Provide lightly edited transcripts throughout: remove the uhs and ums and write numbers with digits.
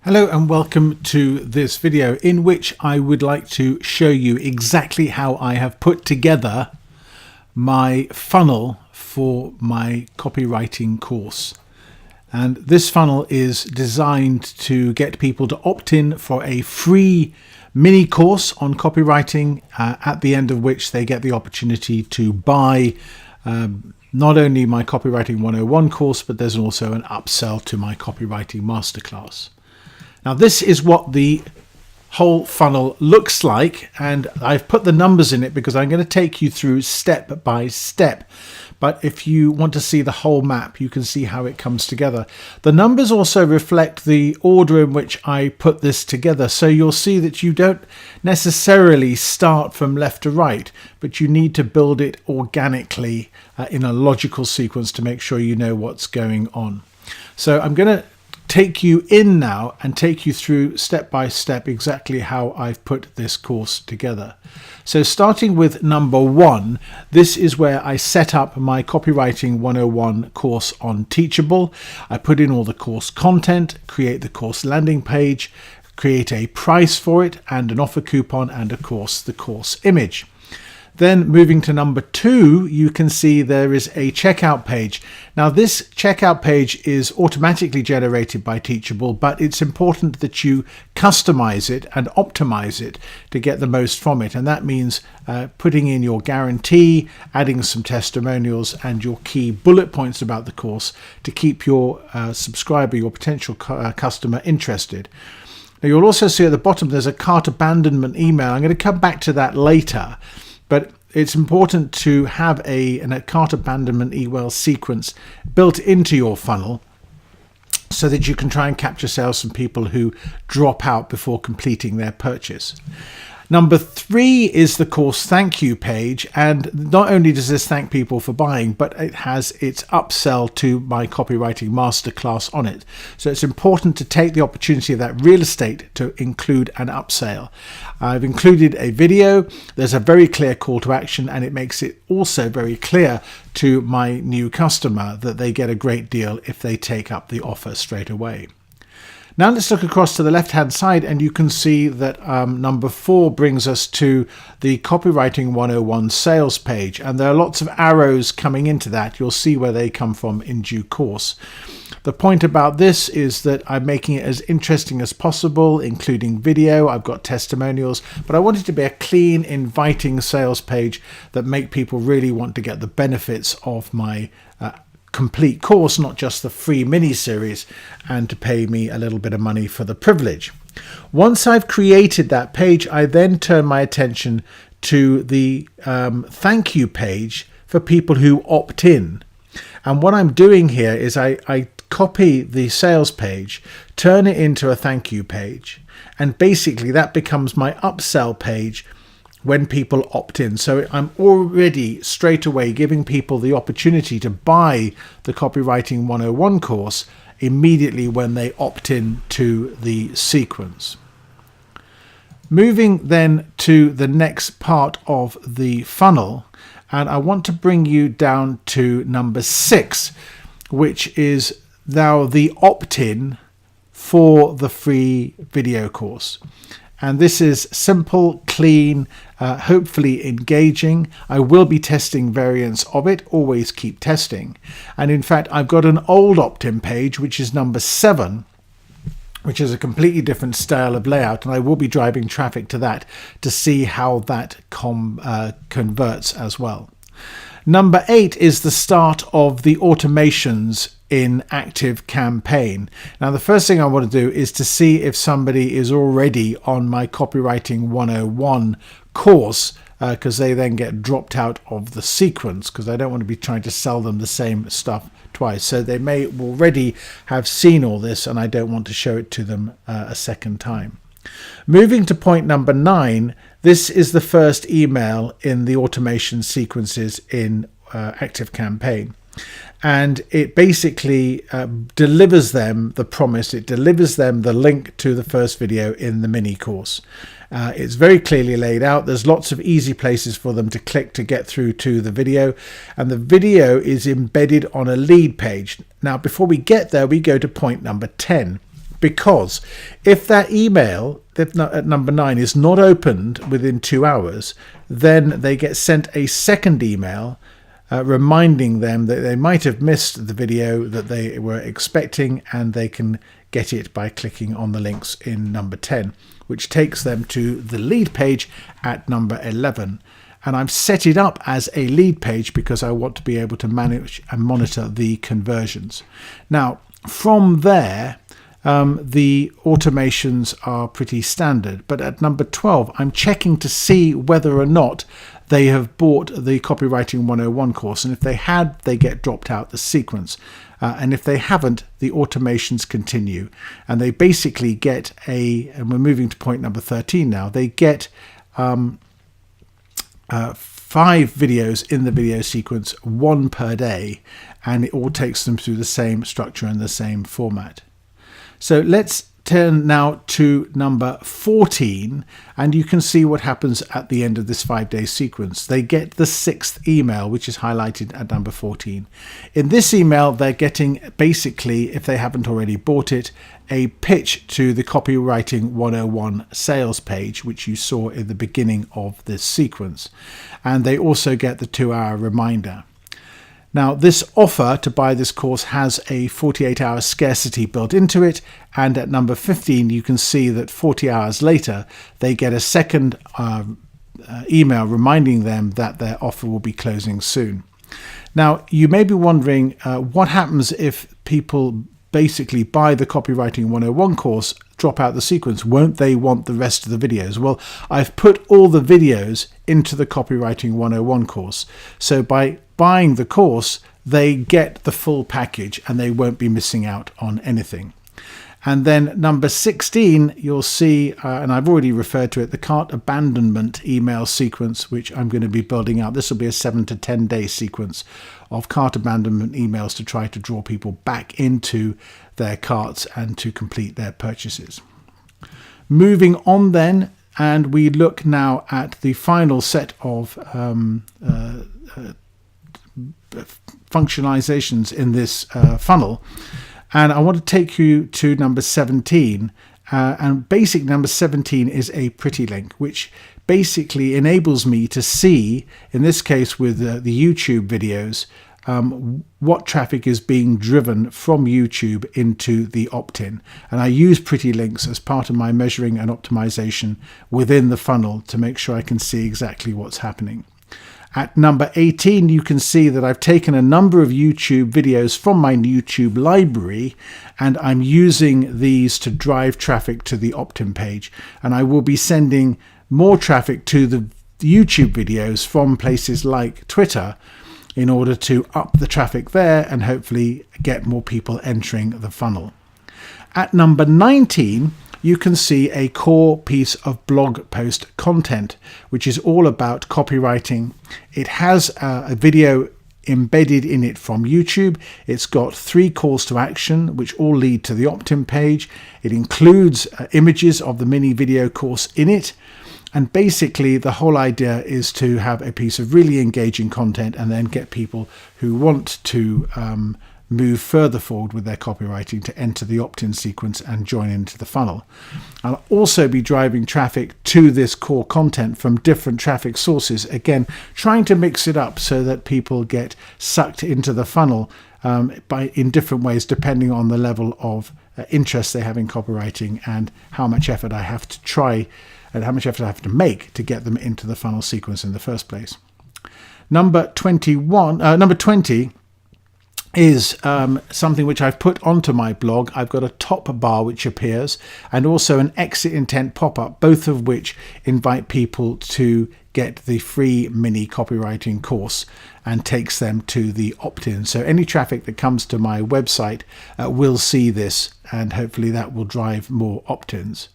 Hello and welcome to this video in which I would like to show you exactly how I have put together my funnel for my copywriting course. And this funnel is designed to get people to opt in for a free mini course on copywriting, at the end of which they get the opportunity to buy not only my Copywriting 101 course, but there's also an upsell to my Copywriting Masterclass. Now this is what the whole funnel looks like, and I've put the numbers in it because I'm going to take you through step by step. But if you want to see the whole map, you can see how it comes together. The numbers also reflect the order in which I put this together. So you'll see that you don't necessarily start from left to right, but you need to build it organically in a logical sequence to make sure you know what's going on. So I'm going to take you in now and take you through step by step exactly how I've put this course together. So starting with number 1, this is where I set up my Copywriting 101 course on Teachable. I put in all the course content, create the course landing page, create a price for it and an offer coupon, and of course the course image. Then moving to number 2, you can see there is a checkout page. Now this checkout page is automatically generated by Teachable, but it's important that you customize it and optimize it to get the most from it. And that means putting in your guarantee, adding some testimonials and your key bullet points about the course to keep your subscriber, your potential customer interested. Now you'll also see at the bottom there's a cart abandonment email. I'm going to come back to that later. But it's important to have a cart abandonment email sequence built into your funnel so that you can try and capture sales from people who drop out before completing their purchase. Number 3 is the course thank you page, and not only does this thank people for buying, but it has its upsell to my Copywriting Masterclass on it. So it's important to take the opportunity of that real estate to include an upsell. I've included a video. There's a very clear call to action, and it makes it also very clear to my new customer that they get a great deal if they take up the offer straight away. Now let's look across to the left-hand side, and you can see that number 4 brings us to the Copywriting 101 sales page, and there are lots of arrows coming into that. You'll see where they come from in due course. The point about this is that I'm making it as interesting as possible, including video. I've got testimonials, but I want it to be a clean, inviting sales page that make people really want to get the benefits of my complete course, not just the free mini series, and to pay me a little bit of money for the privilege. Once I've created that page, I then turn my attention to the thank you page for people who opt in. And what I'm doing here is I copy the sales page, turn it into a thank you page, and basically that becomes my upsell page when people opt in. So I'm already straight away giving people the opportunity to buy the Copywriting 101 course immediately when they opt in to the sequence. Moving then to the next part of the funnel, and I want to bring you down to number 6, which is now the opt-in for the free video course. And this is simple, clean, hopefully engaging. I will be testing variants of it. Always keep testing. And in fact, I've got an old opt-in page, which is number 7, which is a completely different style of layout. And I will be driving traffic to that to see how that converts as well. Number 8 is the start of the automations in Active Campaign. Now, the first thing I want to do is to see if somebody is already on my Copywriting 101 course, because they then get dropped out of the sequence, because I don't want to be trying to sell them the same stuff twice. So they may already have seen all this, and I don't want to show it to them a second time. Moving to point number 9, this is the first email in the automation sequences in Active Campaign. And it basically delivers them the promise. It delivers them the link to the first video in the mini course. It's very clearly laid out. There's lots of easy places for them to click to get through to the video. And the video is embedded on a lead page. Now, before we get there, we go to point number 10. Because if that email at number 9 is not opened within 2 hours, then they get sent a second email reminding them that they might have missed the video that they were expecting, and they can get it by clicking on the links in number 10, which takes them to the lead page at number 11. And I've set it up as a lead page because I want to be able to manage and monitor the conversions. Now, from there, the automations are pretty standard, but at number 12, I'm checking to see whether or not they have bought the Copywriting 101 course. And if they had, they get dropped out the sequence. And if they haven't, the automations continue. And they basically get and we're moving to point number 13 now, they get 5 videos in the video sequence, 1 per day, and it all takes them through the same structure and the same format. So let's turn now to number 14, and you can see what happens at the end of this 5-day sequence. They get the 6th email, which is highlighted at number 14. In this email, they're getting, basically, if they haven't already bought it, a pitch to the Copywriting 101 sales page, which you saw in the beginning of this sequence. And they also get the 2-hour reminder. Now, this offer to buy this course has a 48-hour scarcity built into it, and at number 15 you can see that 40 hours later they get a second email reminding them that their offer will be closing soon. Now, you may be wondering what happens if people basically buy the Copywriting 101 course, drop out the sequence. Won't they want the rest of the videos? Well, I've put all the videos into the Copywriting 101 course. So by buying the course, they get the full package and they won't be missing out on anything. And then number 16, you'll see, and I've already referred to it, the cart abandonment email sequence, which I'm going to be building out. This will be a 7 to 10 day sequence of cart abandonment emails to try to draw people back into their carts and to complete their purchases. Moving on then, and we look now at the final set of functionalizations in this funnel. And I want to take you to number 17. And basic number 17 is a pretty link, which basically enables me to see, in this case with the YouTube videos, what traffic is being driven from YouTube into the opt-in. And I use pretty links as part of my measuring and optimization within the funnel to make sure I can see exactly what's happening. At number 18, you can see that I've taken a number of YouTube videos from my YouTube library, and I'm using these to drive traffic to the opt-in page. And I will be sending more traffic to the YouTube videos from places like Twitter in order to up the traffic there and hopefully get more people entering the funnel. At number 19, you can see a core piece of blog post content, which is all about copywriting. It has a video embedded in it from YouTube. It's got 3 calls to action, which all lead to the opt-in page. It includes images of the mini video course in it. And basically, the whole idea is to have a piece of really engaging content and then get people who want to move further forward with their copywriting to enter the opt-in sequence and join into the funnel. I'll also be driving traffic to this core content from different traffic sources, again trying to mix it up so that people get sucked into the funnel in different ways depending on the level of interest they have in copywriting and how much effort I have to try and how much effort I have to make to get them into the funnel sequence in the first place. Number 20 is something which I've put onto my blog. I've got a top bar which appears and also an exit intent pop-up, both of which invite people to get the free mini copywriting course and takes them to the opt-in. So any traffic that comes to my website will see this, and hopefully that will drive more opt-ins.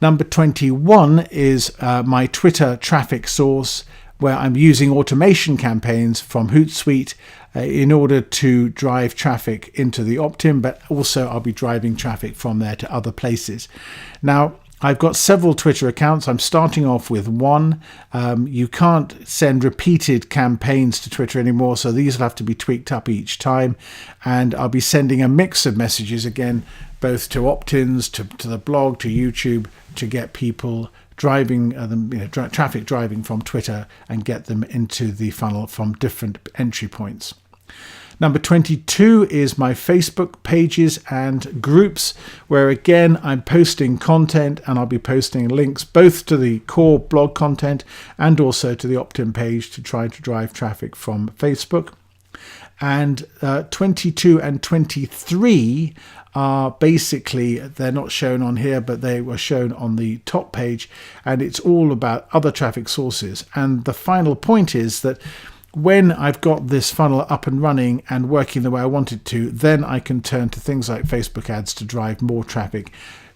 Number 21 is my Twitter traffic source, where I'm using automation campaigns from Hootsuite in order to drive traffic into the opt-in, but also I'll be driving traffic from there to other places. Now, I've got several Twitter accounts. I'm starting off with one. You can't send repeated campaigns to Twitter anymore, so these will have to be tweaked up each time. And I'll be sending a mix of messages, again, both to opt-ins, to the blog, to YouTube, to get people driving traffic driving from Twitter and get them into the funnel from different entry points. Number 22 is my Facebook pages and groups, where again I'm posting content, and I'll be posting links both to the core blog content and also to the opt-in page to try to drive traffic from Facebook. And 22 and 23 are basically, they're not shown on here, but they were shown on the top page, and it's all about other traffic sources. And the final point is that when I've got this funnel up and running and working the way I want it to, then I can turn to things like Facebook ads to drive more traffic,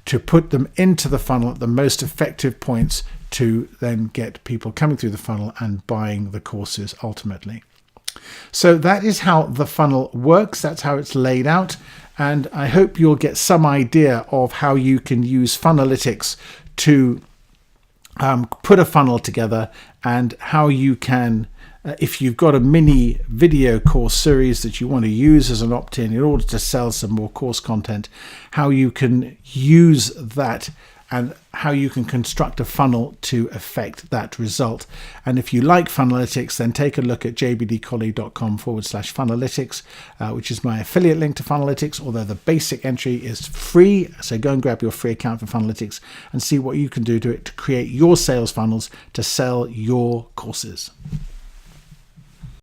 to put them into the funnel at the most effective points to then get people coming through the funnel and buying the courses ultimately. So that is how the funnel works. That's how it's laid out. And I hope you'll get some idea of how you can use Funnelytics to put a funnel together, and how you can, if you've got a mini video course series that you want to use as an opt-in in order to sell some more course content, how you can use that and how you can construct a funnel to affect that result. And if you like Funnelytics, then take a look at jdcolley.com/Funnelytics, which is my affiliate link to Funnelytics, although the basic entry is free. So go and grab your free account for Funnelytics and see what you can do to it to create your sales funnels to sell your courses.